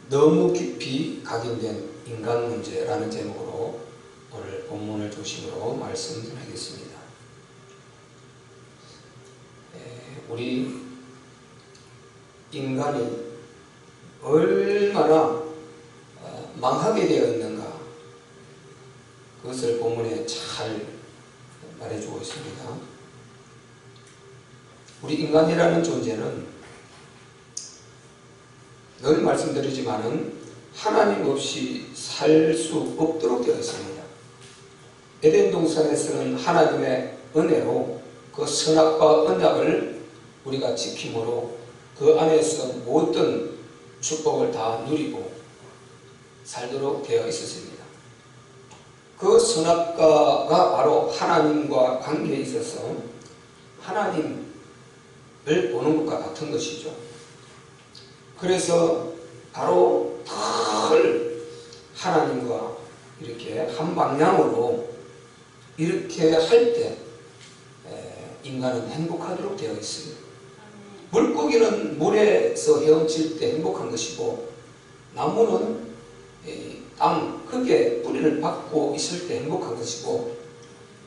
너무 깊이 각인된 인간 문제라는 제목으로 오늘 본문을 중심으로 말씀드리겠습니다. 우리 인간이 얼마나 망하게 되어 있는가, 그것을 본문에 잘 말해주고 있습니다. 우리 인간이라는 존재는 늘 말씀드리지만은 하나님 없이 살 수 없도록 되어 있습니다. 에덴 동산에서는 하나님의 은혜로 그 선악과 언약을 우리가 지킴으로 그 안에서 모든 축복을 다 누리고 살도록 되어 있었습니다. 그 선악과가 바로 하나님과 관계에 있어서 하나님을 보는 것과 같은 것이죠. 그래서 바로 늘 하나님과 이렇게 한 방향으로 이렇게 할 때 인간은 행복하도록 되어 있습니다. 물고기는 물에서 헤엄칠 때 행복한 것이고, 나무는 땅 흙에 뿌리를 박고 있을 때 행복한 것이고,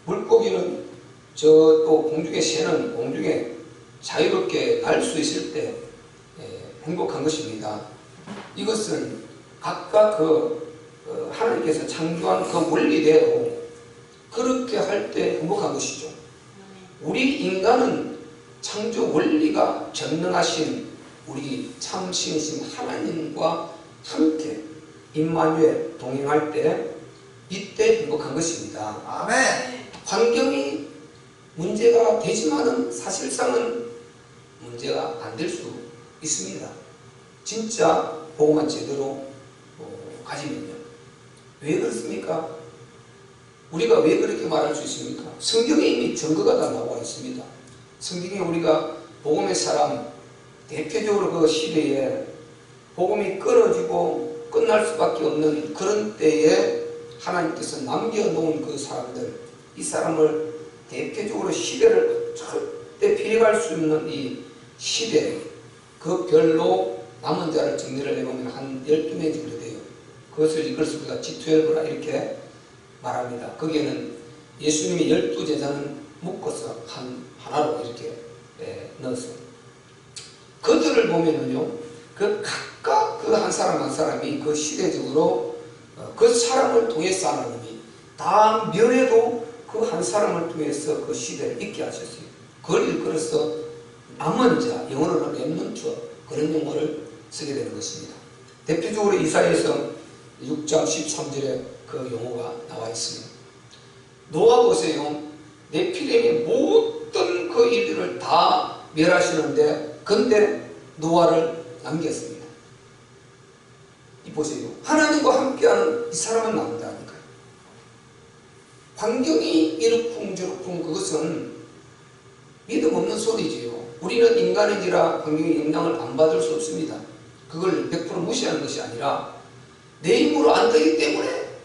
물고기는 또 공중에 새는 공중에 자유롭게 날 수 있을 때 행복한 것입니다. 이것은 각각 하나님께서 창조한 그 원리대로 그렇게 할 때 행복한 것이죠. 우리 인간은 창조 원리가 전능하신 우리 참 신이신 하나님과 함께 임마누엘 동행할 때 이때 행복한 것입니다. 아멘. 환경이 문제가 되지만은 사실상은 문제가 안 될 수 있습니다. 진짜 복음만 제대로 가지면요. 왜 그렇습니까? 우리가 왜 그렇게 말할 수 있습니까? 성경에 이미 증거가 다 나와 있습니다. 성경에 우리가 복음의 사람, 대표적으로 그 시대에 복음이 끊어지고 끝날 수밖에 없는 그런 때에 하나님께서 남겨놓은 그 사람들, 이 사람을 대표적으로 시대를 절대 피해갈 수 없는 이 시대, 그 별로 남은 자를 정리를 해보면 한 12명 정도 돼요. 그것을 이것을 우리가 G12라 이렇게 말합니다. 거기에는 예수님이 12제자는 묶어서 하나로 이렇게 넣었어요. 그들을 보면은요, 그 각각 그 한 사람 한 사람이 그 시대적으로 그 사람을 통해서 하나님이 다 면에도 그 한 사람을 통해서 그 시대를 있게 하셨어요. 그걸 일컬어서 남은 자, 영어로는 렘넌트, 그런 용어를 쓰게 되는 것입니다. 대표적으로 이사야서 6장 13절에 그 용어가 나와 있습니다. 노아 보세요. 네피림이 모든 그 일들을 다 멸하시는데, 근데 노아를 남겼습니다. 이 보세요. 하나님과 함께하는 이 사람은 남다니까요. 환경이 이러쿵저러쿵 그것은 믿음 없는 소리지요. 우리는 인간인지라 환경의 영향을 안 받을 수 없습니다. 그걸 100% 무시하는 것이 아니라 내 힘으로 안 되기 때문에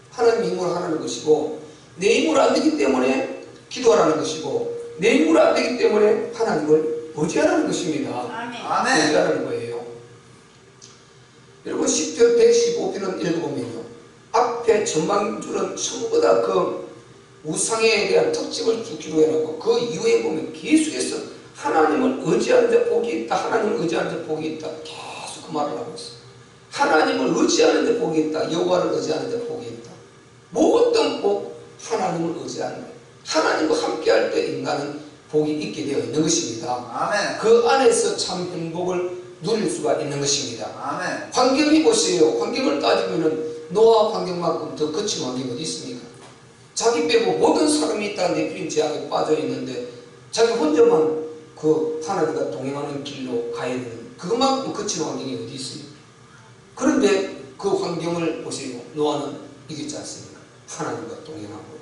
하나님 힘으로 하라는 것이고, 내 힘으로 안 되기 때문에 기도하라는 것이고, 내 힘으로 안 되기 때문에 하나님을 의지하라는 것입니다. 아멘. 의지하라는 거예요. 여러분 10편 115편은 읽어보면요, 앞에 전반줄은 전부 다 그 우상에 대한 특집을 쭉 기록해놓고 그 이후에 보면 계속해서 하나님을 의지하는 데 복이 있다, 하나님을 의지하는 데 복이 있다, 계속 그 말을 하고 있어요. 하나님을 의지하는 데 복이 있다, 여호와를 의지하는 데 복이 있다. 모든 복, 하나님을 의지하는 데, 하나님과 함께할 때 인간은 복이 있게 되어 있는 것입니다. 아멘. 그 안에서 참 행복을 누릴 수가 있는 것입니다. 아멘. 환경이 보세요. 환경을 따지면은 노아 환경만큼 더 거친 환경이 어디 있습니까? 자기 빼고 모든 사람이 다 네피림 재앙에 빠져 있는데 자기 혼자만 그 하나님과 동행하는 길로 가야 되는, 그것만큼 거친 환경이 어디 있습니까? 그런데 그 환경을 보세요. 노아는 이기지 않습니까? 하나님과 동행하고.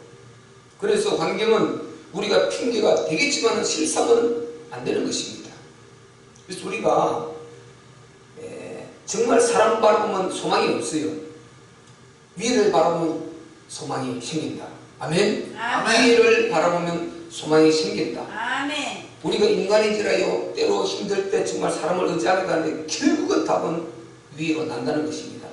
그래서 환경은 우리가 핑계가 되겠지만 실상은 안 되는 것입니다. 그래서 우리가 정말 사람 바라보면 소망이 없어요. 위를 바라보면 소망이 생긴다. 아멘. 위를 바라보면 소망이 생긴다. 아멘. 우리가 인간인지라요, 때로 힘들 때 정말 사람을 의지하게 되는데 결국은 답은 위로 난다는 것입니다.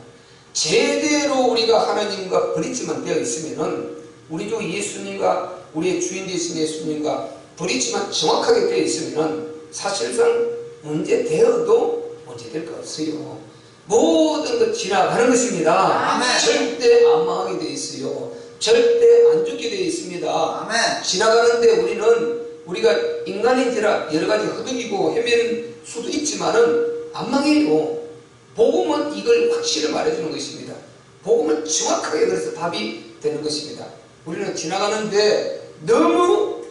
제대로 우리가 하나님과 브릿지만 되어 있으면은 우리 주 예수님과 우리의 주인 되신 예수님과 브릿지만 정확하게 되어 있으면은 사실상 문제 되어도 문제 될 거 없어요. 모든 것 지나가는 것입니다. 아멘. 절대 안 망하게 되어 있어요. 절대 안 죽게 되어 있습니다. 아멘. 지나가는데 우리가 인간인지라 여러 가지 허덕이고 헤매는 수도 있지만은 안 망해요. 복음은 이걸 확실히 말해주는 것입니다. 복음은 정확하게 그래서 답이 되는 것입니다. 우리는 지나가는데 너무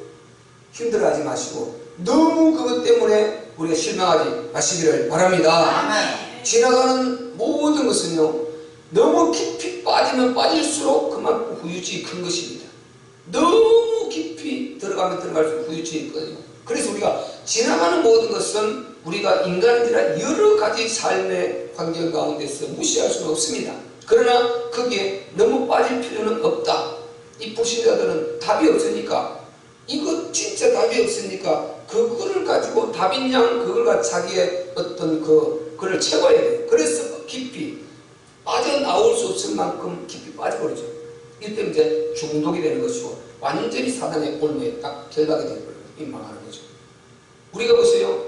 힘들어하지 마시고 너무 그것 때문에 우리가 실망하지 마시기를 바랍니다. 아멘. 지나가는 모든 것은요, 너무 깊이 빠지면 빠질수록 그만큼 후유증이 큰 것입니다. 너무 깊이 들어가면 들어갈수록 후유증이 있거든요. 그래서 우리가 지나가는 모든 것은 우리가 인간인지라 여러 가지 삶의 환경 가운데서 무시할 수는 없습니다. 그러나 거기에 너무 빠질 필요는 없다. 이 불신자들은 답이 없으니까, 이거 진짜 답이 없으니까 그거를 가지고 답인 양 그걸 가지고 자기의 어떤 그걸 채워야 돼요. 그래서 깊이 빠져나올 수 없을 만큼 깊이 빠져버리죠. 이때 이제 중독이 되는 것이고 완전히 사단의 올무에 딱 결박이 되어버려요. 민망하는 거죠. 우리가 보세요.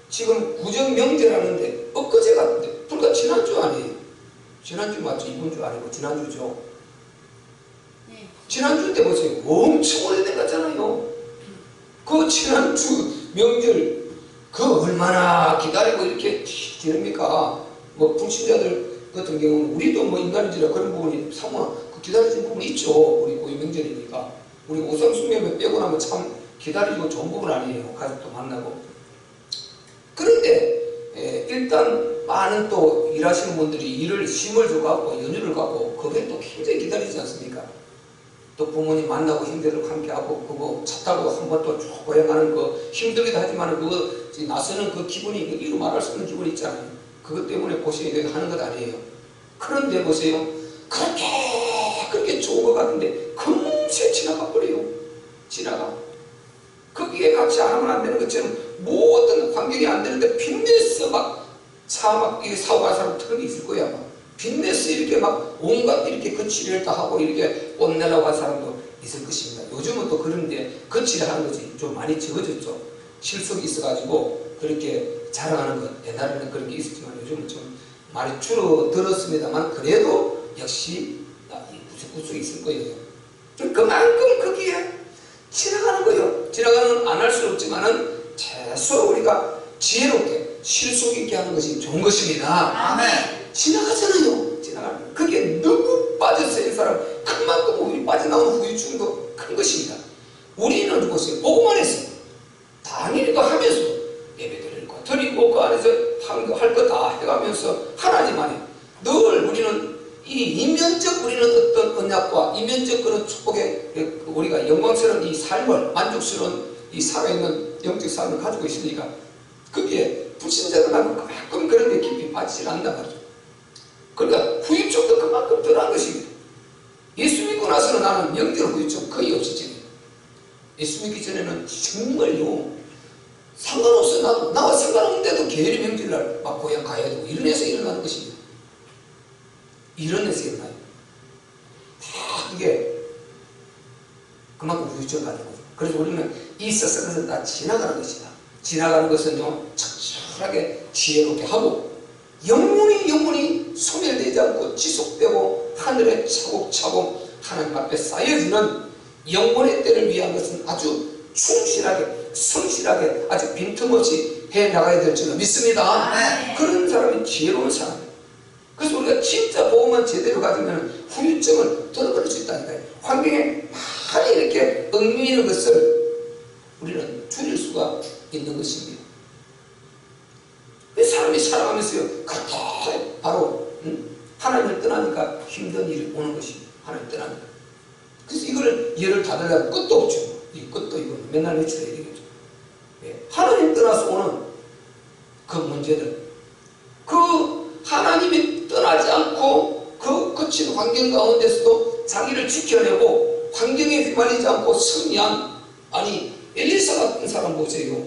지금 구정명제라는데 엊그제 같은데 불과 지난주 아니에요. 지난주 맞죠? 이번 주 아니고 지난주죠. 네. 지난주 때 보세요. 엄청 오래된 거잖아요. 그 지난주 명절 그 얼마나 기다리고 이렇게 기다립니까? 뭐 불신자들 같은 경우는 우리도 뭐 인간인지라 그런 부분이 상황 기다리는 부분이 있죠. 우리 고유 명절이니까. 우리 오상숭배만 빼고 나면 참 기다리고 좋은 부분 아니에요. 가족도 만나고. 그런데 일단 많은 또 일하시는 분들이 일을 힘을 줘가고 연휴를 가고 그게 또 굉장히 기다리지 않습니까? 또 부모님 만나고 힘들고 함께하고 그거 차 타고 한번 또 쭉 고향가는 거 힘들기도 하지만 그거 나서는 그 기분이 이루 말할 수 없는 기분이 있잖아요. 그것 때문에 고생이 되게 하는 것 아니에요. 그런데 보세요. 그렇게 좋은 것 같은데 금세 지나가 버려요. 지나가. 거기에 같이 안 하면 안 되는 것처럼 모든 환경이 안 되는데 빚내서 막 사고 간 사람 특히 있을 거야. 막. 빚내서 이렇게 막 온갖 이렇게 거치를 다 하고 이렇게 돈 내려고 한 사람도 있을 것입니다. 요즘은 또 그런데 거치를 하는 것이 좀 많이 적어졌죠. 실속이 있어가지고 그렇게 자랑하는 것. 옛날에는 그런 게 있었지만 요즘은 좀 많이 줄어들었습니다만 그래도 역시 구석구석 있을 거예요. 그만큼 거기에 지나가는 거예요. 지나가는 안 할 수 없지만은 최소 우리가 지혜롭게 실속 있게 하는 것이 좋은 것입니다. 아멘. 지나가잖아요. 지나가는 거기에 너무 빠졌어요. 이 사람 그만큼 우리 빠져나오는 후유증도 큰 것입니다. 우리는 보세요. 보고만 했어요. 당연히 하면서 예배드릴 거 드리고 그 안에서 할 거 다 해가면서 하나님 안에 늘 우리는 이 이면적 우리는 어떤 언약과 이면적 그런 축복의 우리가 영광스러운 이 삶을 만족스러운 이 살아있는 영적 삶을 가지고 있으니까 거기에 불신자들하고 그만큼 그런 데 깊이 빠지질 않는단 말이죠. 그러니까 후유증도 그만큼 덜한 것입니다. 예수 믿고 나서는 나는 명절 후유증 거의 없었지. 예수 믿기 전에는 정말요 상관없어. 나와 상관없는데도 계열이 명절날 막 고향 가야 되고 이런 데서 일어나는 것입니다. 이런 데서 일어나요. 다 그게 그만큼 후유증을 가지는 거죠. 그래서 우리는 있어서 그것은 다 지나가는 것이다. 지나가는 것은요 적절하게 지혜롭게 하고 영원히 소멸되지 않고 지속되고 하늘에 차곡차곡 하나님 앞에 쌓여지는 영원의 때를 위한 것은 아주 충실하게 성실하게 아주 빈틈없이 해나가야 될 줄로 믿습니다. 네. 그런 사람이 지혜로운 사람이에요. 그래서 우리가 진짜 복음만 제대로 가지면 후유증을 뚫어버릴 수 있다니까요. 환경에 많이 이렇게 얽매이는 것을 우리는 줄일 수가 있는 것입니다. 사람이 살아가면서요 그렇게 바로 하나님을 떠나니까 힘든 일이 오는 것입니다. 하나님 떠나니까. 그래서 이거를 예를 다 들려면 끝도 없죠. 이 끝도 이거 맨날 며칠 해야 되겠죠. 하나님 떠나서 오는 그 문제들, 그 하나님이 떠나지 않고 그 거친 환경 가운데서도 자기를 지켜내고 환경에 휘말리지 않고 승리한 아니 엘리사 같은 사람 보세요.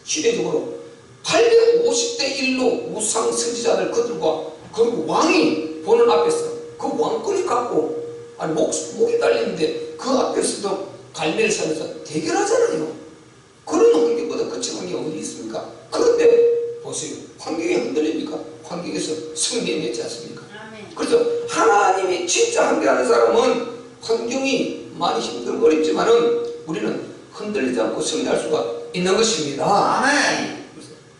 시대적으로 850대 1로 우상 선지자들 그들과 그리고 왕이 보는 앞에서 그 왕권이 갖고 아니 목이 달리는데 그 앞에서도 갈매를 사면서 대결하잖아요. 그런 환경보다 거친 환경이 어디 있습니까? 그런데 보세요. 환경이 흔들립니까? 환경에서 승리해냈지 않습니까? 그래서 하나님이 진짜 함께하는 사람은 환경이 많이 힘들고 어렵지만은 우리는 흔들리지 않고 승리할 수가 있는 것입니다. 아멘.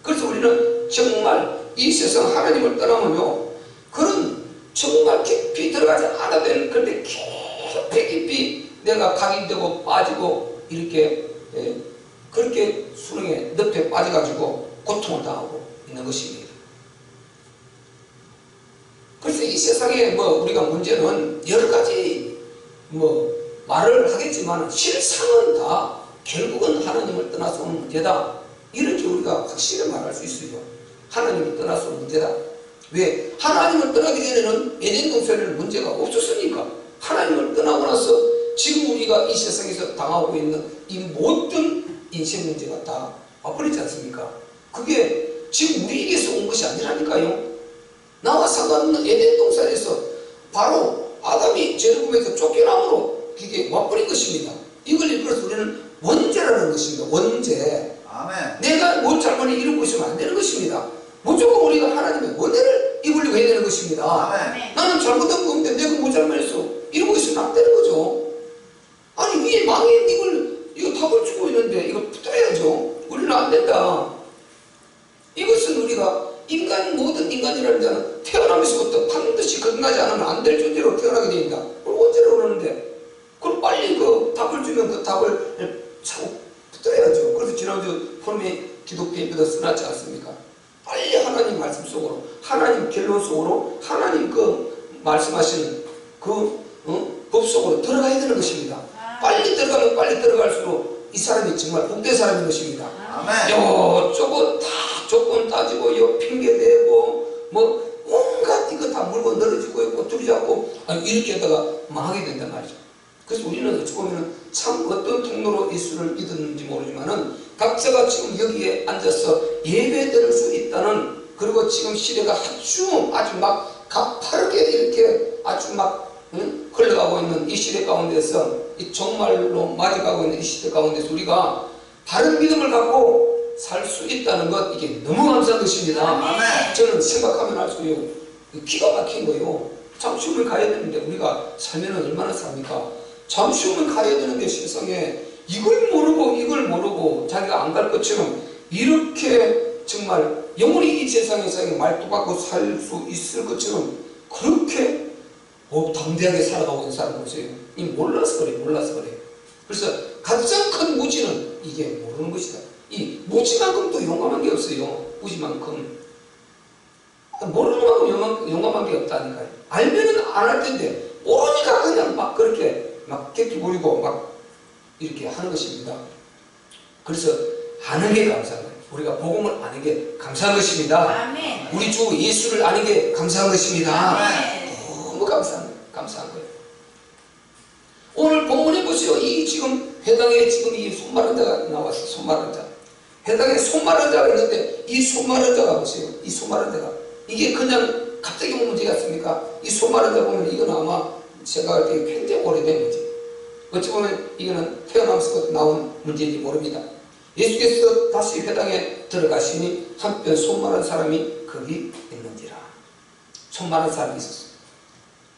그래서 우리는 정말 이 세상 하나님을 떠나면요, 그런 정말 깊이 들어가지 않아도 되는, 그런데 깊이 내가 각인되고 빠지고 이렇게 그렇게 수렁에 늪에 빠져가지고 고통을 당하고 있는 것입니다. 그래서 이 세상에 우리가 문제는 여러 가지 말을 하겠지만 실상은 다 결국은 하나님을 떠나서 오는 문제다. 이렇게 우리가 확실히 말할 수 있어요. 하나님을 떠나서 오는 문제다. 왜? 하나님을 떠나기 전에는 에덴 동산에는 문제가 없었으니까. 하나님을 떠나고 나서 지금 우리가 이 세상에서 당하고 있는 이 모든 인생 문제가 다 와버리지 않습니까? 그게 지금 우리에게서 온 것이 아니라니까요. 나와 상관없는 에덴 동산에서 바로 아담이 죄를 범해서 쫓겨남으로 그게 와버린 것입니다. 이걸 일컬어서 우리는 원죄라는 것입니다. 원죄. 아멘. 내가 뭘 잘못을 이루고 있으면 안 되는 것입니다. 무조건 우리가 하나님의 원죄를 입으려고 해야 되는 것입니다. 아멘. 나는 잘못한 거 없는데 내가 뭐 잘못했어? 이러고 있으면 안 되는 거죠. 아니 위에 망인 이거 답을 주고 있는데 이거 붙어야죠. 우리는 안 된다. 이것은 우리가 모든 인간이라는 자는 태어나면서부터 반드시 건강하지 않으면 안 될 존재로 태어나게 됩니다. 그걸 원죄라고 그러는데 그럼 빨리 그 답을 주면 그 답을 차고 붙어야죠. 그래서 지난주 포럼에 기독교인들도 써놨지 않습니까? 빨리 하나님 말씀 속으로, 하나님 결론 속으로, 하나님 그 말씀하시는 그 법 속으로 들어가야 되는 것입니다. 빨리 들어가면 빨리 들어갈수록 이 사람이 정말 복된 사람인 것입니다. 아멘. 요쪽은 다 조건 따지고 요 핑계대고 온갖 이거 다 물고 늘어지고 꼬투리 잡고 이렇게 하다가 망하게 된단 말이죠. 그래서 우리는 어찌 보면 참 어떤 통로로 예수를 믿었는지 모르지만은 각자가 지금 여기에 앉아서 예배 드릴 수 있다는, 그리고 지금 시대가 아주 막 가파르게 이렇게 아주 막 흘러가고 있는 이 시대 가운데서, 이 종말로 맞이가고 있는 이 시대 가운데서 우리가 바른 믿음을 갖고 살 수 있다는 것, 이게 너무 감사한 것입니다. 아멘. 저는 생각하면 할수록 기가 막힌 거예요. 잠시 후면 가야 되는데 우리가 살면 얼마나 삽니까? 잠시 후면 가야 되는데 세상에 이걸 모르고 자기가 안 갈 것처럼 이렇게 정말 영원히 이 세상에서 말도 받고 살 수 있을 것처럼 그렇게 담대하게 살아가고 있는 사람 보세요. 이 몰라서 그래. 그래서 가장 큰 무지는 이게 모르는 것이다. 이 무지만큼 또 용감한 게 없어요. 무지만큼. 모르는 만큼 용감한 게 없다니까요. 알면은 안 할 텐데 모르니까 그냥 막 그렇게 막 객기 부리고 막 이렇게 하는 것입니다. 그래서 아는 게 감사한 거예요. 우리가 복음을 아는 게 감사한 것입니다. 아멘. 우리 주 예수를 아는 게 감사한 것입니다. 아멘. 너무 감사한 거예요. 오늘 본문에 보세요. 이 지금 회당에 지금 이 손마른 자가 나왔어요. 손마른 자. 회당에 손마른 자가 있는데 이 손마른 자가 보세요. 이 손마른 자가 이게 그냥 갑자기 온 문제 같습니까? 이 손마른 자 보면 이건 아마 제가 알 때 굉장히 오래된 문제. 어찌 보면 이거는 태어나면서부터 나온 문제인지 모릅니다. 예수께서 다시 회당에 들어가시니 한편 손마른 사람이 거기 있는지라. 손마른 사람이 있었어요.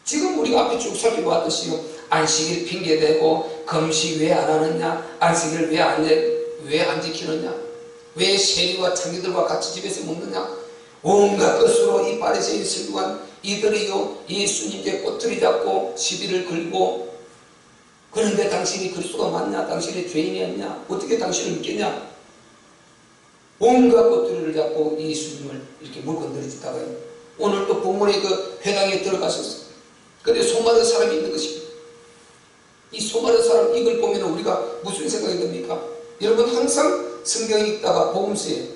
지금 우리가 앞에 쭉 살펴봤듯이 안식일 핑계대고 금식 왜 안 하느냐, 안식일 왜 안 지키느냐, 왜 세리와 창기들과 같이 집에서 먹느냐, 온갖 것으로 이 바리새인 서기관 이들이요 예수님께 꼬투리 잡고 시비를 걸고, 그런데 당신이 그리스도가 맞냐, 당신이 죄인이었냐, 어떻게 당신을 믿겠냐, 온갖 꼬투리를 잡고 예수님을 이렇게 물건드리다가요 오늘 또 본문에 그 회당에 들어가셨어요. 근데 손마른 사람이 있는 것입니다. 이 손마른 사람, 이걸 보면 우리가 무슨 생각이 듭니까? 여러분 항상 성경 읽다가 복음서에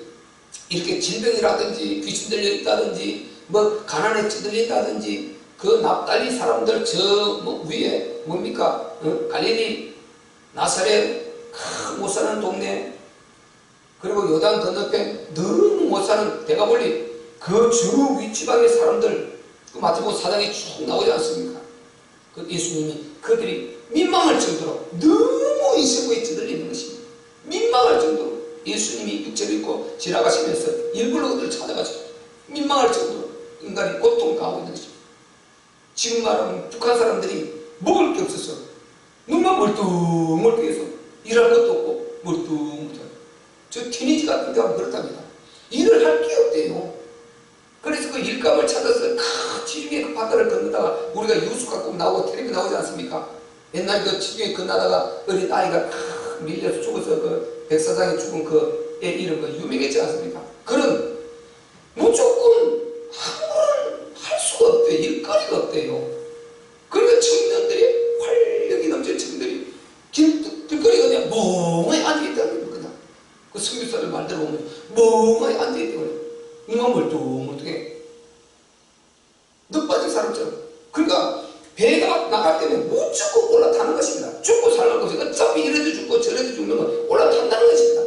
이렇게 질병이라든지 귀신 들려 있다든지 가난에 찌들린다든지 그 납달리 사람들 위에 뭡니까? 갈릴리 나사렛 못 사는 동네, 그리고 요단 건너편 너무 못 사는 데가볼리, 그 주 윗지방의 사람들, 그 마태복음 4장에 쭉 나오지 않습니까? 그 예수님이 그들이 민망할 정도로 너무 인생고에 찌들리는 것입니다. 민망할 정도로 예수님이 육체를 입고 지나가시면서 일부러 그들을 찾아가지고 민망할 정도로 인간이 고통당하고 있는 것입니다. 지금 말하면 북한 사람들이 먹을 게 없어서 눈만 멀뚱멀뚱해서 일할 것도 없고 멀뚱멀뚱해요. 저 티니지 같은 데 가면 그렇답니다. 일을 할 게 없대요. 그래서 그 일감을 찾아서 지중해 그 바다를 건너다가 우리가 유수 갖고 나오고 텔레비 나오지 않습니까? 옛날 그 지중해 건너다가 어린 아이가 밀려서 죽어서 그 백사장에 죽은 그 애 이름 그 유명했지 않습니까? 그런 무조건 아무런 할 수가 없대요. 일거리가 없대요. 그러니까 청년들이 활력이 넘치는 청년들이 길거리가 그냥 멍하니 앉아있다는 거예요. 그냥 그 선교사들 말대로 보면 멍하니 앉아있다고 그래요. 눈만 멀뚱멀뚱해. 늑 빠진 사람처럼. 그러니까 배가 나갈 때는 무조건 올라타는 것입니다. 죽고 살는 것이 어차피 이래도 죽고 저래도 죽는 건 올라탄다는 것입니다.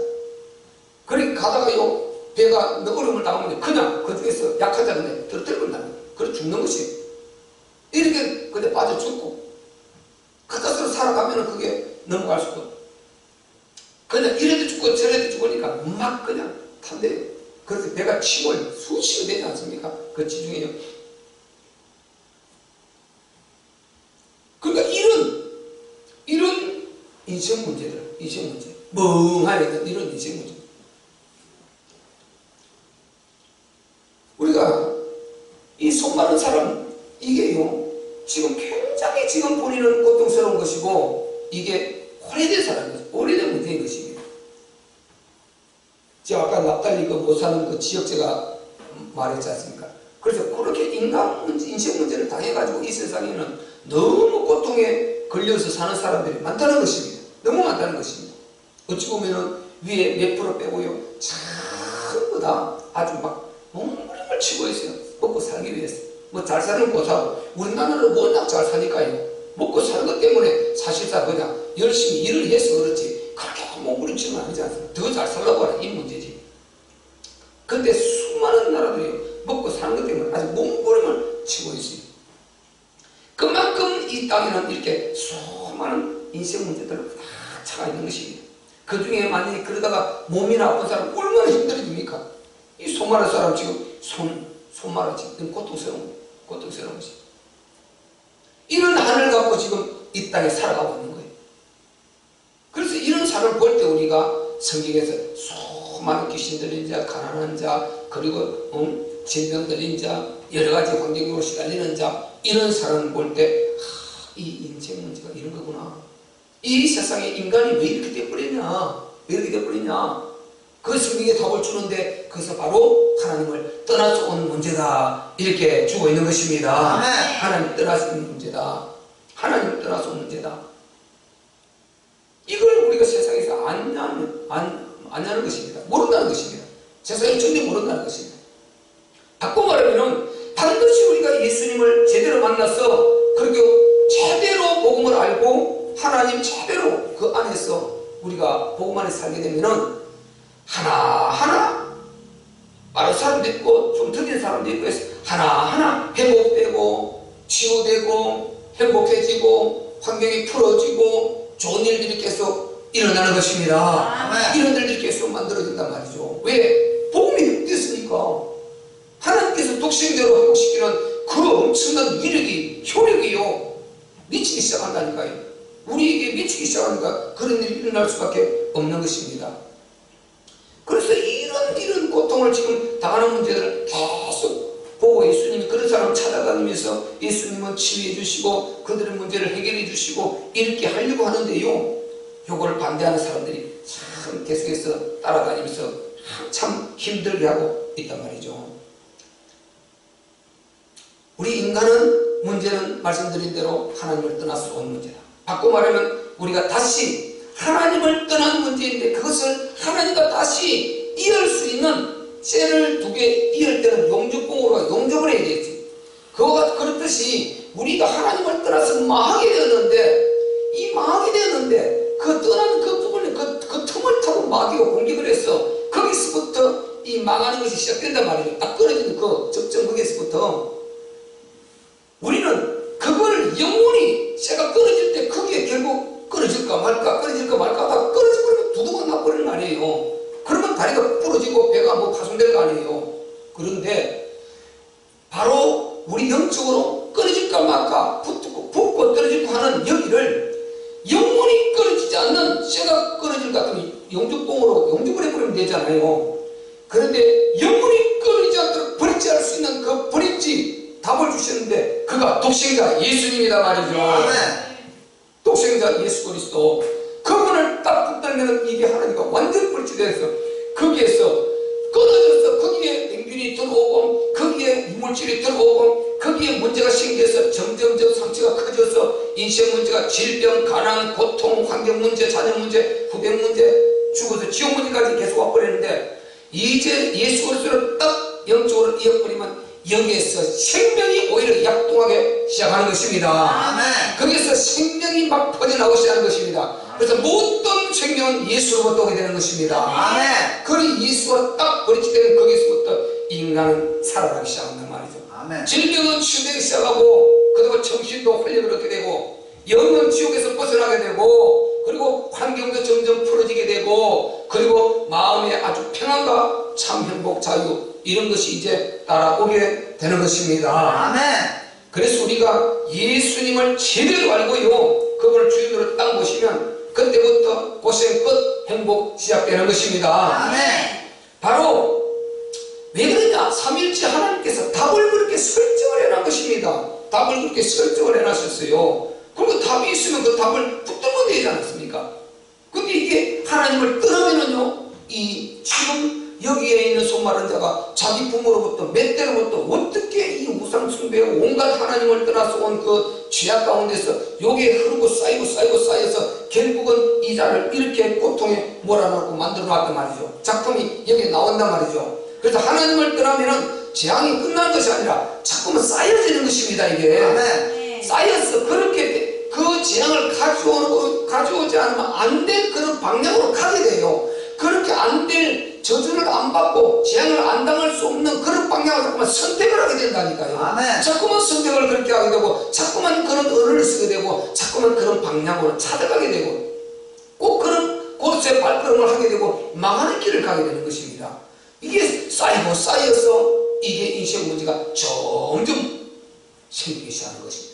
그러니까 가다가요 배가 어려움을 당하면 그냥 그 중에서 약한 자 그냥 들어들건다는 거예요. 그래 죽는 것이 이렇게 그냥 빠져 죽고 그것으로 살아가면 그게 넘어갈 수가 없고 그냥 이래도 죽고 저래도 죽으니까 막 그냥 탄대요. 그래서 배가 침을 수시가 되지 않습니까? 그 지중해요. 그러니까 이런 인생 문제들, 인생 문제, 멍하게 있는 이런 인생 문제. 우리가 이 손 많은 사람, 이게요, 지금 굉장히 지금 본인은 고통스러운 것이고, 이게 오래된 사람이에요. 오래된 문제인 것입니다. 제가 아까 납달리 그 못 사는 그 지역제가 말했지 않습니까? 그래서 그렇게 인간 문제, 인생 문제를 당해가지고 이 세상에는 너무 고통에 걸려서 사는 사람들이 많다는 것입니다. 너무 많다는 것입니다. 어찌 보면은 위에 몇 프로 빼고요, 전부 다 아주 막 몸부림을 치고 있어요. 먹고 살기 위해서. 뭐 잘 사는 곳하고 우리나라는 워낙 잘 사니까요. 먹고 사는 것 때문에 사실상 그냥 열심히 일을 해서 그렇지 그렇게 몸부림치는 아니지 않습니까? 더 잘 살려고 하는 이 문제지. 근데 수많은 나라들이 먹고 사는 것 때문에 아주 몸부림을 치고 있어요. 그만큼 이 땅에는 이렇게 수많은 인생 문제들을 다 차가 있는 것입니다. 그 중에 만약에 그러다가 몸이나 아픈 사람 얼마나 힘들어집니까? 이 손 마른 사람 지금 손 마른 지금 고통스러운 것이. 이런 한을 갖고 지금 이 땅에 살아가고 있는 거예요. 그래서 이런 사람을 볼 때 우리가 성경에서 수많은 귀신 들린 자, 가난한 자, 그리고 질병 들린 자, 여러 가지 환경으로 시달리는 자, 이런 사람을 볼 때 이 인생 문제가 이런 거구나. 이 세상에 인간이 왜 이렇게 돼버리냐? 왜 이렇게 돼버리냐? 그 성경에 답을 주는데 그것은 바로 하나님을 떠나서 온 문제다. 이렇게 주고 있는 것입니다. 아멘. 하나님 떠나서 온 문제다. 하나님을 떠나서 온 문제다. 이걸 우리가 세상에서 아냐는 것입니다. 모른다는 것입니다. 세상에 전혀 모른다는 것입니다. 바꿔 말하면 반드시 우리가 예수님을 제대로 만나서 그렇게 제대로 복음을 알고 하나님 제대로 그 안에서 우리가 복음 안에 살게 되면은 하나하나 빠른 사람도 있고 좀 더딘 사람도 있고 해서 하나하나 회복되고 치유되고 행복해지고 환경이 풀어지고 좋은 일들이 계속 일어나는 것입니다. 아멘. 이런 일들이 계속 만들어진단 말이죠. 왜? 복음이 됐으니까. 하나님께서 독생자로 회복시키는 그 엄청난 위력이, 효력이요, 미치기 시작한다니까요. 우리에게 미치기 시작하니까 그런 일이 일어날 수밖에 없는 것입니다. 그래서 이런 고통을 지금 당하는 문제들을 계속 보고 예수님이 그런 사람을 찾아다니면서 예수님은 치유해 주시고 그들의 문제를 해결해 주시고 이렇게 하려고 하는데요, 요걸 반대하는 사람들이 참 계속해서 따라다니면서 참 힘들게 하고 있단 말이죠. 우리 인간은 문제는 말씀드린 대로 하나님을 떠나서 온 문제다. 바꿔 말하면 우리가 다시 하나님을 떠난 문제인데 그것을 하나님과 다시 이을 수 있는 쇠를 두 개 이을 때는 용접공으로 용접을 해야 되지. 그렇듯이 우리가 하나님을 떠나서 망하게 되었는데 이 망하게 되었는데 그 떠난 그 부분에 그 틈을 타고 마귀가 공격을 해서 거기서부터 이 망하는 것이 시작된단 말이죠. 딱 끊어지는 그 적정 거기에서부터 우리는 그걸 영원히 쇠가 끊어질 때 그게 결국 끊어질까 말까 하다가 끊어지면 두둥은 나버리는 거 아니에요. 그러면 다리가 부러지고 배가 뭐 파손될 거 아니에요. 그런데 바로 우리 영적으로 끊어질까 말까 붙고 떨어질까 하는 여기를 영원히 끊어지지 않는 쇠가 끊어질 것 같으면 용접을 해버리면 되잖아요. 그런데 영원히 끊어지지 않도록 브릿지할 수 있는 그 브릿지 답을 주셨는데 그가 독생자 예수님이다 말이죠. 아멘. 독생자 예수 그리스도 그분을 딱 붙들면 이게 하나님과 완전 브릿지돼서 거기에서 끊어져서 거기에 병균이 들어오고 거기에 이물질이 들어오고 거기에 문제가 생겨서 점점점 상처가 커져서 인생 문제가 질병, 가난, 고통, 환경 문제, 자녀 문제, 후대 문제, 죽어서 지옥 문제까지 계속 와버리는데 이제 예수 그리스도를 딱 영적으로 이어버리면 여기에서 생명이 오히려 약동하기 시작하는 것입니다. 아멘. 거기에서 생명이 막 퍼져나오기 시작하는 것입니다. 그래서 모든 생명은 예수로부터 오게 되는 것입니다. 아멘. 그리 예수가 딱 버리치되는 거기서부터 인간은 살아나기 시작한단 말이죠. 아멘. 질병은 치유되기 시작하고 그리고 정신도 활력을 얻게 되고 영은 지옥에서 벗어나게 되고 그리고 환경도 점점 풀어지게 되고 그리고 마음에 아주 평안과 참 행복, 자유 이런 것이 이제 따라오게 되는 것입니다. 아멘. 그래서 우리가 예수님을 제대로 알고요 그분을 주인으로 딱 모시면 그때부터 고생 끝 행복 시작되는 것입니다. 아멘. 바로 왜 그러냐? 삼일째 하나님께서 답을 그렇게 설정을 해놓은 것입니다. 답을 그렇게 설정을 해놨었어요. 그리고 답이 있으면 그 답을 붙들면 되지 않습니까? 근데 이게 하나님을 떠나면은요 이 지금 여기에 있는 손마른 자가 자기 부모로부터 몇 대로부터 어떻게 이 우상 숭배와 온갖 하나님을 떠나서 온 그 죄악 가운데서 요게 흐르고 쌓여서 결국은 이 자를 이렇게 고통에 몰아넣고 만들어 놨단 말이죠. 작품이 여기에 나온단 말이죠. 그래서 하나님을 떠나면은 재앙이 끝나는 것이 아니라 자꾸만 쌓여지는 것입니다. 이게 아멘. 쌓여서 그렇게 그 재앙을 가져오지 않으면 안 될 그런 방향으로 가게 돼요. 그렇게 안 될 저주를 안 받고 재앙을 안 당할 수 없는 그런 방향을 자꾸만 선택을 하게 된다니까요. 아멘. 자꾸만 선택을 그렇게 하게 되고 자꾸만 그런 언어를 쓰게 되고 자꾸만 그런 방향으로 찾아가게 되고 꼭 그런 곳에 발걸음을 하게 되고 망하는 길을 가게 되는 것입니다. 이게 쌓여서 이게 인생 문제가 점점 생기기 시작하는 것입니다.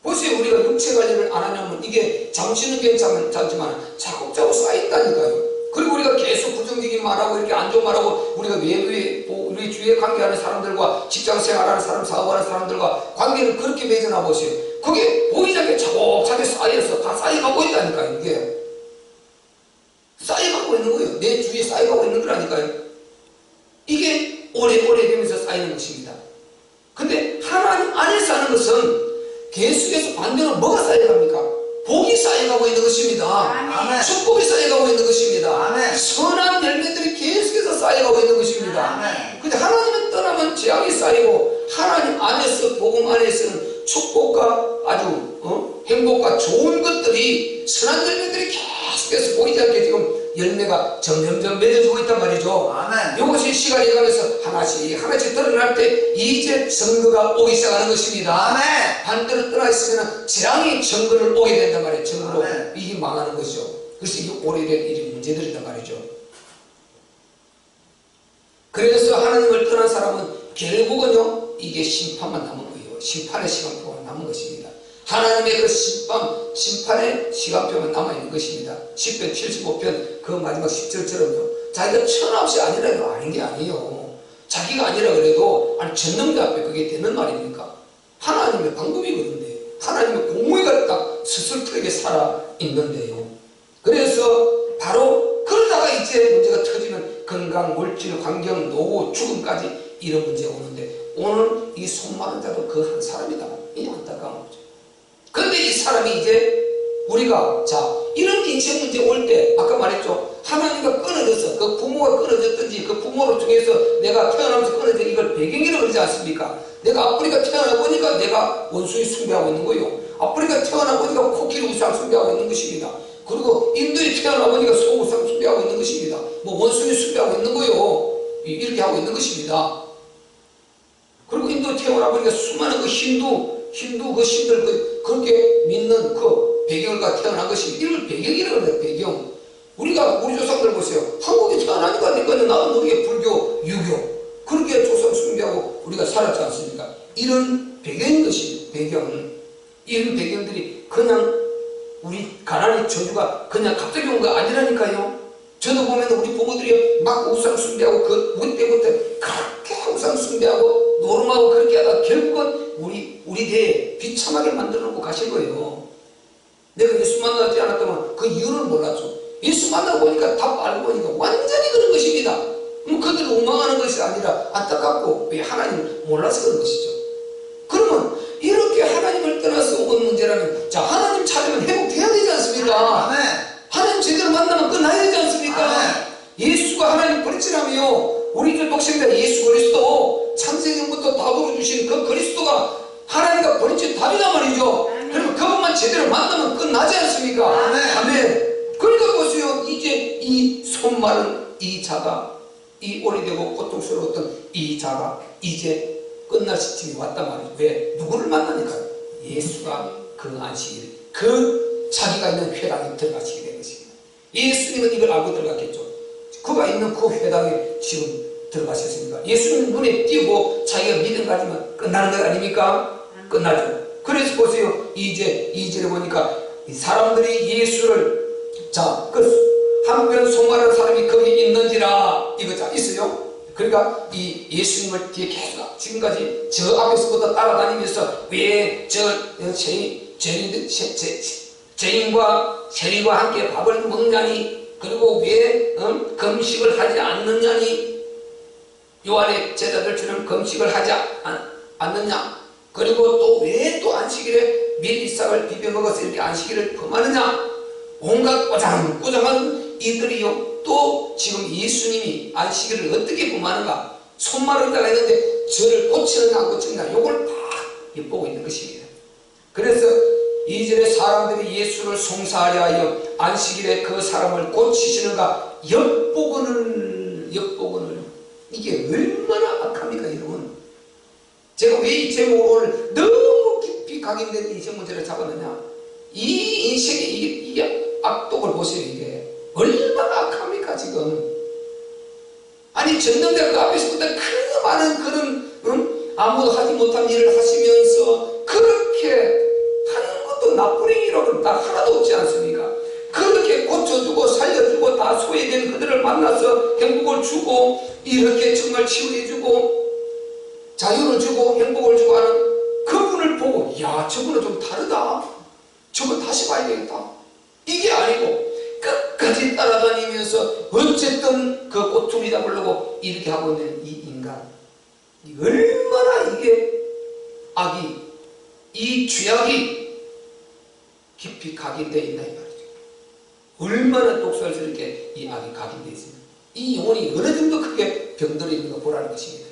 보세요. 우리가 육체 관리를 안 하냐면 이게 잠시는 괜찮지만 차곡차곡 쌓인다니까요. 그리고 우리가 계속 부정적인 말하고 이렇게 안 좋은 말하고 우리가 외부에 우리 주위에 관계하는 사람들과 직장 생활하는 사람, 사업하는 사람들과 관계를 그렇게 맺어나 보세요. 그게 보이지 않게 차곡차곡 쌓여서 다 쌓여가고 있다니까요. 이게 쌓여가고 있는 거예요. 내 주위에 쌓여가고 있는 거라니까요. 이게 오래 되면서 쌓이는 것입니다. 근데 하나님 안에서 하는 것은 계속해서 반대로 뭐가 쌓여갑니까? 복이 쌓여가고 있는 것입니다. 아멘. 축복이 쌓여가고 있는 것입니다. 아멘. 선한 열매들이 계속해서 쌓여가고 있는 것입니다. 아멘. 근데 하나님을 떠나면 재앙이 쌓이고 하나님 안에서 복음 안에서는 축복과 아주 행복과 좋은 것들이 선한 열매들이 계속해서 보이지 않게 지금 열매가 점점점 맺어지고 있단 말이죠. 아멘. 이것이 시간이 가면서 하나씩 드러날 때 이제 증거가 오기 시작하는 것입니다. 아멘. 반대로 떠나 있으면 재앙이 증거를 오게 된단 말이에요. 증거로 아멘. 이게 망하는 것이죠. 그래서 이게 오래된 일이 문제들이란 말이죠. 그래서 하나님을 떠난 사람은 결국은요 이게 심판만 남은 거예요. 심판의 시간표가 남은 것입니다. 하나님의 그 심판의 시간표만 남아있는 것입니다. 10편 75편 그 마지막 10절처럼요 자기가 천없이 아니라도 아닌 게 아니에요. 자기가 아니라 그래도 아니 전능자 앞에 그게 되는 말입니까? 하나님의 방법이거든요. 하나님의 공의가 딱 스스로에게 살아있는데요. 그래서 바로 그러다가 이제 문제가 터지면 건강, 물질, 환경, 노후, 죽음까지 이런 문제가 오는데 오늘 이 손마른 자도 그 한 사람이다. 이 안타까운 거죠. 그런데 이 사람이 이제 우리가 이런 인생 문제 올 때 아까 말했죠. 하나님과 끊어져서 그 부모가 끊어졌든지 그 부모를 통해서 내가 태어나면서 끊어진 이걸 배경이라고 그러지 않습니까? 내가 아프리카 태어나 보니까 내가 원수에 숭배하고 있는 거예요. 아프리카 태어나 보니까 코끼리 우상 숭배하고 있는 것입니다. 그리고 인도에 태어나 보니까 소우상 숭배하고 있는 것입니다. 뭐 원숭이 숭배하고 있는 거요. 이렇게 하고 있는 것입니다. 그리고 인도에 태어나 보니까 수많은 그 힌두 그 신들 그렇게 믿는 그 배경을 갖고 태어난 것입니다. 이걸 배경이라고 해요. 배경. 우리가 우리 조상들 보세요. 한국에 태어나니까 나도 모르게 불교, 유교 그렇게 조상 숭배하고 우리가 살았지 않습니까? 이런 배경인 것입니다. 배경. 이런 배경들이 그냥 우리 가난의 저주가 그냥 갑자기 온 거 아니라니까요. 저도 보면 우리 부모들이 막 우상 숭배하고 우리 때부터 그렇게 우상 숭배하고 노름하고 그렇게 하다가 결국은 우리 대에 비참하게 만들어 놓고 가신 거예요. 내가 예수 만나지 않았다면 그 이유를 몰랐죠. 예수 만나고 보니까 다 알고 보니까 완전히 그런 것입니다. 그들을 원망하는 것이 아니라 안타깝고 왜 하나님을 몰라서 그런 것이죠. 그러면 이렇게 하나님을 떠나서 온 문제라면 자 하나님 찾으면 회복돼야 되지 않습니까? 아멘. 하나님 제대로 만나면 끝나야 되지 않습니까? 예수가 하나님 버리치라며 우리 들 독생자 예수 그리스도 창세전부터 답으로 주신 그 그리스도가 하나님과 버리친 답이란 말이죠. 그러면 그것만 제대로 만나면 끝나지 않습니까? 아멘. 그러니까 보세요. 이제 이 손마른 이 자가 이 오래되고 고통스러웠던 이 자가 이제 끝날 시점이 왔단 말이죠. 왜? 누구를 만나니까요? 예수가 그 안식일 그 자기가 있는 회당에 들어가시게 된 것입니다. 예수님은 이걸 알고 들어갔겠죠. 그가 있는 그 회당에 지금 들어가셨습니다. 예수님 눈에 띄고 자기가 믿음 가지면 끝나는 것 아닙니까? 끝나죠. 그래서 보세요. 이제 2절에 보니까 이 사람들이 예수를 한편 송하는 사람이 거기 있는지라 이거 있어요. 그러니까 이 예수님을 뒤에 계속 지금까지 저 앞에서부터 따라다니면서 왜 죄인과 세리와 함께 밥을 먹냐니 그리고 왜 금식을 하지 않느냐니 요한의 제자들처럼 금식을 하지 않느냐 그리고 또 왜 또 안식일에 밀리싹을 비벼 먹어서 이렇게 안식일을 범하느냐 온갖 꼬장꼬장한 이들이요. 또 지금 예수님이 안식일을 어떻게 범하는가 손마른 자가 있는데 저를 고치느냐 안 고치느냐 요걸 다 엿보고 있는 것입니다. 그래서 2절에 사람들이 예수를 송사하려 하여 안식일에 그 사람을 고치시는가 엿보거늘 이게 얼마나 악합니까 여러분. 제가 왜 이 제목을 너무 깊이 각인된 인생 문제를 잡았느냐 이 인생의 이 악독을 보세요. 이게 얼마나 악합니까 지금. 아니 전능자 그 앞에서부터 그 많은 그런 아무도 하지 못한 일을 하시면서 그렇게 하는 것도 나쁜 행위로 다 하나도 없지 않습니까? 그렇게 고쳐주고 살려주고 다 소외된 그들을 만나서 행복을 주고 이렇게 정말 치유해주고 자유를 주고 행복을 주고 하는 그분을 보고 야 저분은 좀 다르다 저분 다시 봐야 되겠다 이게 아니고 끝까지 따라다니면서 어쨌든 그 꼬투리 잡으려고 이렇게 하고 있는 이 인간 얼마나 이게 악이 이 죄악이 깊이 각인되어 있나 이 말이죠. 얼마나 독살스럽게 이 악이 각인되어 있습니다. 이 영혼이 어느 정도 크게 병들어 있는 거 보라는 것입니다.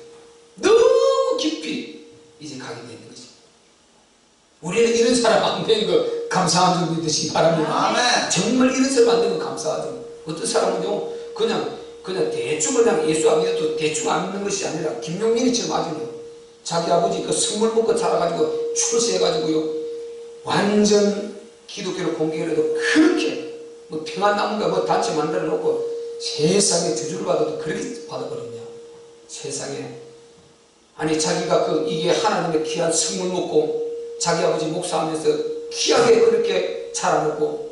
너무 깊이 이제 각인되어 있는 것입니다. 우리는 이런 사람 안 된 거 감사한 점 믿으시기 바랍니다. 아멘. 정말 이런 사람 안 된 거 감사하죠. 어떤 사람은요 그냥 대충 그냥 예수 안 믿어도 대충 안 믿는 것이 아니라 김용민이 지금 아주요 자기 아버지 그 선물 먹고 자라가지고 출세해가지고요 완전 기독교를 공개를 해도 그렇게 뭐 평안나무가 뭐 단체 만들어 놓고 세상에 저주를 받아도 그렇게 받아버렸냐. 세상에 아니 자기가 이게 하나님의 귀한 선물 먹고 자기 아버지 목사하면서 귀하게 그렇게 자라놓고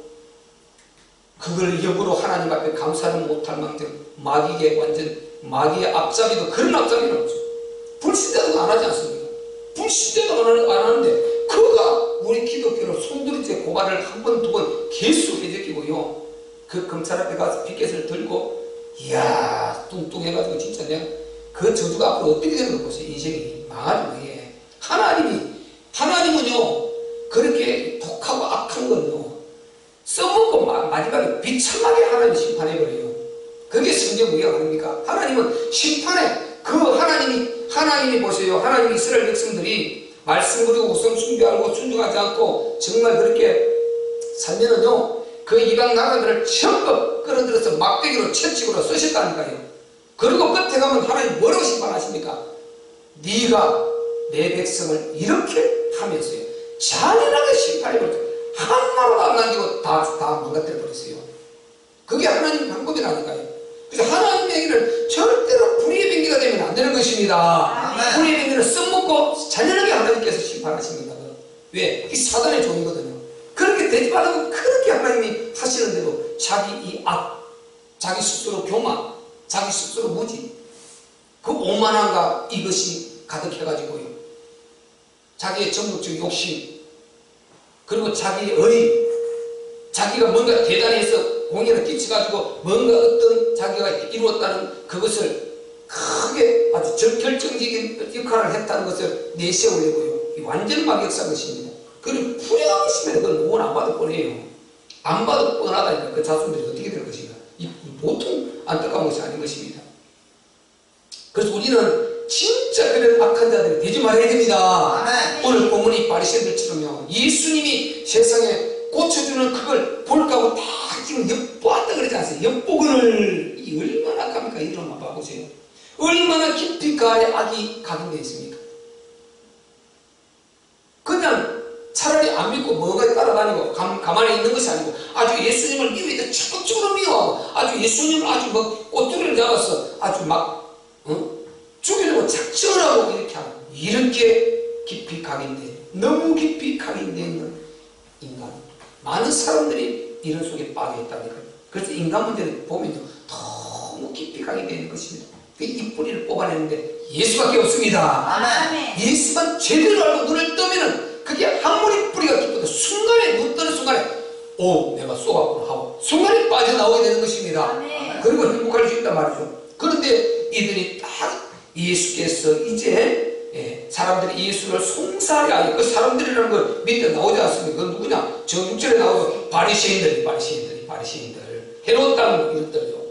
그걸 역으로 하나님 앞에 감사를 못할 망정 마귀의 완전 마귀의 앞잡이도 그런 앞잡이는 없죠. 불신자도 안 하지 않습니까? 불신자도 안 하는데 그가 우리 기독교로 손들이째 고발을 한 번 두 번 계속 해제끼고요 그 검찰 앞에 가서 피켓을 들고 이야 뚱뚱해가지고 진짜 내가 그 저주가 앞으로 어떻게 되는 거 보세요. 인생이 망하죠. 이게 하나님은요 그렇게 독하고 악한 건요 써먹고 마지막에 비참하게 하나님이 심판해버려요. 그게 성경 구약 아닙니까? 하나님은 심판해. 그 하나님이 보세요. 하나님 이스라엘 백성들이 말씀 그리고 우선 숭배하고 순종하지 않고 정말 그렇게 살면은요 그 이방 나라들을 전부 끌어들여서 막대기로 채찍으로 쓰셨다니까요. 그리고 끝에 가면 하나님 뭐라고 심판하십니까? 네가 내 백성을 이렇게 하면서요 잔인하게 심판해버렸죠. 하나도 안 남기고 다 망가뜨려 버렸어요. 그게 하나님 방법이라니까요. 그래서 하나님에게는 절대로 불의의 병기가 되면 안 되는 것입니다. 아멘. 불의의 병기는 썩먹고 잔인하게 하나님께서 심판하십니다. 왜? 이게 사단의 종이거든요. 그렇게 되지 말라고 그렇게 하나님이 하시는데도 자기 이 악, 자기 스스로 교만, 자기 스스로 무지, 그 오만함과 이것이 가득해가지고요. 자기의 정욕적 욕심, 그리고 자기의 의리, 자기가 뭔가 대단해서 공연을 끼쳐가지고 뭔가 어떤 자기가 이루었다는 그것을 크게 아주 결정적인 역할을 했다는 것을 내세우려고요. 완전 막역사한 것입니다. 그리고 불행하시면 그걸 누구나 안 봐도 뻔해요. 안 봐도 뻔하다니까 그 자손들이 어떻게 될 것인가. 이 보통 안타까운 것이 아닌 것입니다. 그래서 우리는 진짜 그런 악한 자들이 되지 말아야 됩니다. 아멘. 오늘 본문이 바리새인들처럼요. 예수님이 세상에 고쳐주는 그걸 볼까 하고 다 지금 엿보았다 그러지 않습니까? 엿보기를 이 얼마나 악합니까? 이들 한번 봐보세요. 얼마나 깊이 가에 악이 각인되어 있습니까? 그냥 차라리 안 믿고 뭐가 따라다니고 가만히 있는 것이 아니고 아주 예수님을 미워해도 적극적으로 미워하고 아주 예수님을 아주 뭐 꼬투리를 잡아서 아주 막 죽이려고 작정하고 이렇게 하고 이렇게 깊이 각인된 너무 깊이 각인되어 있는 인간 많은 사람들이 이런 속에 빠져 있다니까요. 그래서 인간 문제를 보면요 너무 깊이 각인되어 있는 것입니다. 이 뿌리를 뽑아내는데 예수밖에 없습니다. 아멘. 예수만 제대로 알고 눈을 뜨면은 그게 아무리 뿌리가 깊어도 순간에 눈 뜨는 순간에 오 내가 쏘았구나 하고 순간에 빠져나오게 되는 것입니다. 아멘. 그리고 행복할 수 있단 말이죠. 그런데 이들이 딱 예수께서 이제 사람들이 예수를 송사하여 그 사람들이라는 걸 밑에 나오지 않습니까? 그건 누구냐? 저 6절에 나오죠. 바리새인들 헤롯 땅 이랬더죠.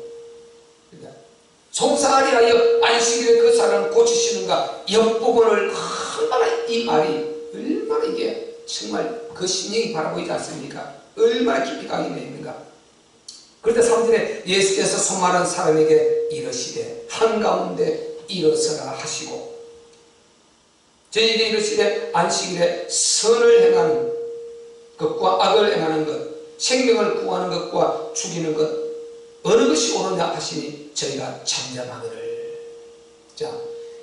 송사하리 하여 안식일에 그 사람을 고치시는가 엿보고를 얼마나 이 말이 얼마나 이게 정말 그 심령이 바라보이지 않습니까? 얼마나 깊이 각인되어 있는가. 그런데 3절에 예수께서 소말한 사람에게 이르시되 한가운데 일어서라 하시고 저희에게 이르시되 안식일에 선을 행하는 것과 악을 행하는 것 생명을 구하는 것과 죽이는 것 어느 것이 옳으냐 하시니 저희가 잠잠하기를. 자,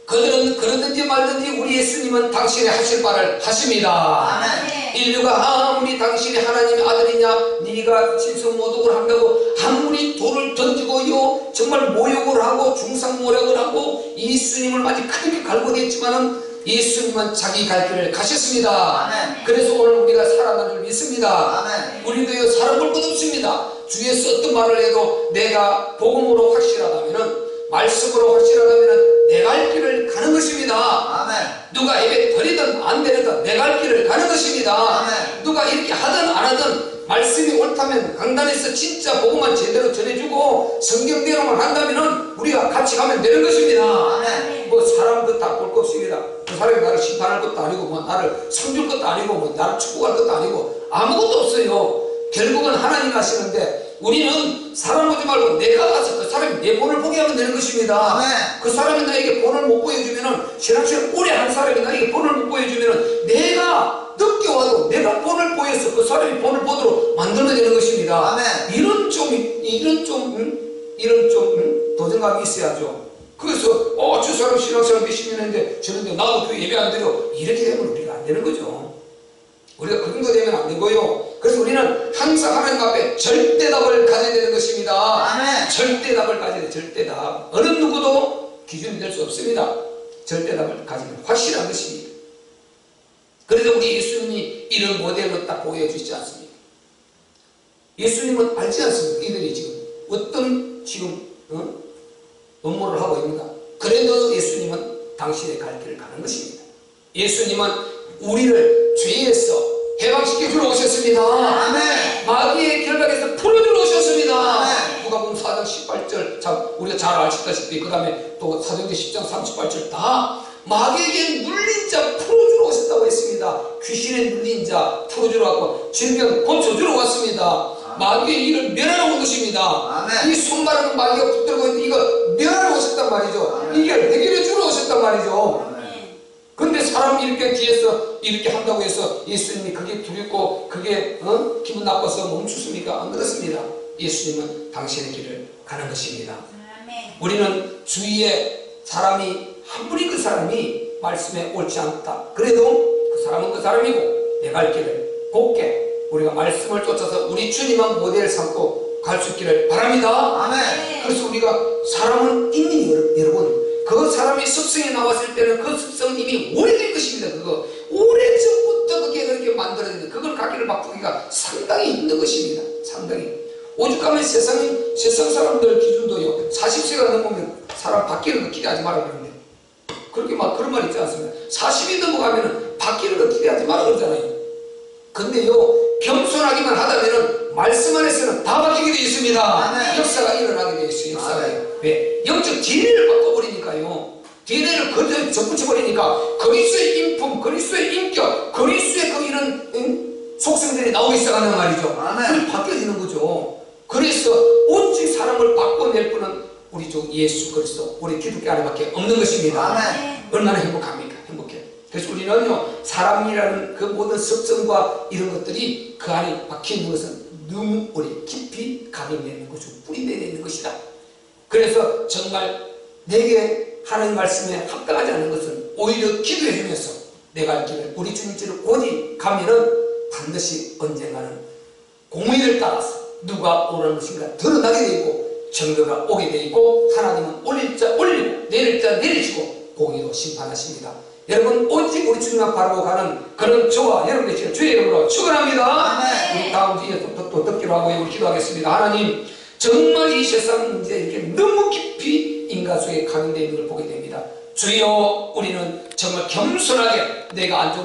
그들은 그러든지 말든지 우리 예수님은 당신이 하실 바를 하십니다. 아멘. 인류가 아무리 당신이 하나님의 아들이냐 네가 신성모독을 한다고 아무리 돌을 던지고요 정말 모욕을 하고 중상모략을 하고 예수님을 많이 크게 갈고댔지만은 예수님은 자기 갈 길을 가셨습니다. 아멘. 그래서 오늘 우리가 살아가는 믿습니다. 아멘. 우리도요 사람 볼 것 없습니다. 주위에서 어떤 말을 해도 내가 복음으로 확실하다면은 말씀으로 확실하다면은 내 갈 길을 가는 것입니다. 아멘. 누가 예배 드리든 안 드리든 내 갈 길을 가는 것입니다. 아멘. 누가 이렇게 하든 안 하든 말씀이 옳다면 강단에서 진짜 복음만 제대로 전해주고 성경대로만 한다면은 우리가 같이 가면 되는 것입니다. 아멘. 뭐 사람 것 다 볼 것 없습니다. 그 사람이 나를 심판할 것도 아니고 뭐 나를 상줄 것도 아니고 뭐 나를 축복할 것도 아니고 아무것도 없어요. 결국은 하나님 하시는데 우리는 사람 보지 말고 내가 가서 그 사람이 내 본을 보게 하면 되는 것입니다. 아멘. 그 사람이 나에게 본을 못 보여주면은 신앙생활 오래 한 사람이 나에게 본을 못 보여주면은 내가 늦게 와도 내가 본을 보여서 그 사람이 본을 보도록 만들면 되는 것입니다. 아멘. 이런 좀 도전감이 있어야죠. 그래서 저 사람 신앙생활 몇십 년 했는데 저런데 나도 그 예배 안 드려 이렇게 되면 우리가 안 되는 거죠. 우리가 그 정도 되면 안 되고요. 그래서 우리는 항상 하나님 앞에 절대답을 가져야 되는 것입니다. 아멘. 절대답을 가져야 돼요. 절대답. 어느 누구도 기준이 될 수 없습니다. 절대답을 가지면 확실한 것입니다. 그래서 우리 예수님이 이런 모델로 딱 보여주시지 않습니까? 예수님은 알지 않습니까? 이들이 지금 어떤 업무를 하고 있는가? 그래도 예수님은 당신의 갈 길을 가는 것입니다. 예수님은 우리를 죄에서 해방시켜주러 오셨습니다. 아멘. 마귀의 결박에서 풀어주러 오셨습니다. 아멘. 누가복음 4장 18절 참 우리가 잘 아시다시피 그 다음에 또 사도행전 10장 38절 다 마귀에게 눌린 자 풀어주러 오셨다고 했습니다. 귀신에 눌린 자 풀어주러 왔고 질병 고쳐주러 왔습니다. 마귀의 일을 멸하러 온 것입니다. 아멘. 이 손바닥은 마귀가 붙들고 있는데 이거 멸하러 오셨단 말이죠. 아멘. 이게 해결해 주러 오셨단 말이죠. 아멘. 근데 사람이 이렇게 뒤에서 이렇게 한다고 해서 예수님이 그게 두렵고 그게 기분 나빠서 멈추십니까? 안 그렇습니다. 예수님은 당신의 길을 가는 것입니다. 아멘. 우리는 주위에 사람이 아무리 그 사람이 말씀에 옳지 않다 그래도 그 사람은 그 사람이고 내 갈 길을 곱게 우리가 말씀을 쫓아서 우리 주님만 모델 삼고 갈 수 있기를 바랍니다. 아멘. 그래서 우리가 사람은 이미 여러분 그 사람이 습성에 나왔을 때는 그 습성은 이미 오래된 것입니다. 그거 오래전부터 그렇게 만들어진 그걸 가기를 바꾸기가 상당히 힘든 것입니다. 상당히 오죽하면 세상 사람들 기준도요 40세가 넘으면 사람 바뀌는 거 기대하지 말라 그러는데 그렇게 막 그런 말 있지 않습니까? 40이 넘어가면 바뀌는 거 기대하지 말라 그러잖아요. 근데요 겸손하기만 하다면은 말씀 안에서는 다 바뀌게 되어 있습니다. 아멘. 역사가 일어나게 되어 있어요. 역사가. 아멘. 왜? 영적 DNA를 바꿔버리니까요. DNA를 그대로 접붙여버리니까 그리스도의 인품, 그리스도의 인격, 그리스도의 그 이런 속성들이 나오기 시작하는 말이죠. 아멘. 그럼 바뀌어지는 거죠. 그래서 오직 사람을 바꿔낼 분은 우리 주 예수 그리스도, 우리 기독교 안에밖에 없는 것입니다. 아멘. 얼마나 행복합니까? 행복해. 그래서 우리는요 사람이라는 그 모든 습성과 이런 것들이 그 안에 박혀 있는 것은 너무 우리 깊이 각인되어 있는 것이고 뿌리되어 있는 것이다. 그래서 정말 내게 하나님 말씀에 합당하지 않은 것은 오히려 기도해 주면서 내가 할 길을 우리 주님께로 오직 가면은 반드시 언젠가는 공의를 따라서 누가 옳은 것인가 드러나게 되고 증거가 오게 되어 있고 하나님은 올릴 자 올리고 내릴 자 내리시고 공의로 심판하십니다. 여러분 오직 우리 주님만 바라보고 가는 그런 저와 여러분 되시길 주의 이름으로 축원합니다. 아멘. 우리 다음 주에 또 듣기로 하고 우리 기도하겠습니다. 하나님 정말 이 세상 문제 이렇게 너무 깊이 인간 속에 각인되어 있는 걸 보게 됩니다. 주여 우리는 정말 겸손하게 내가 안전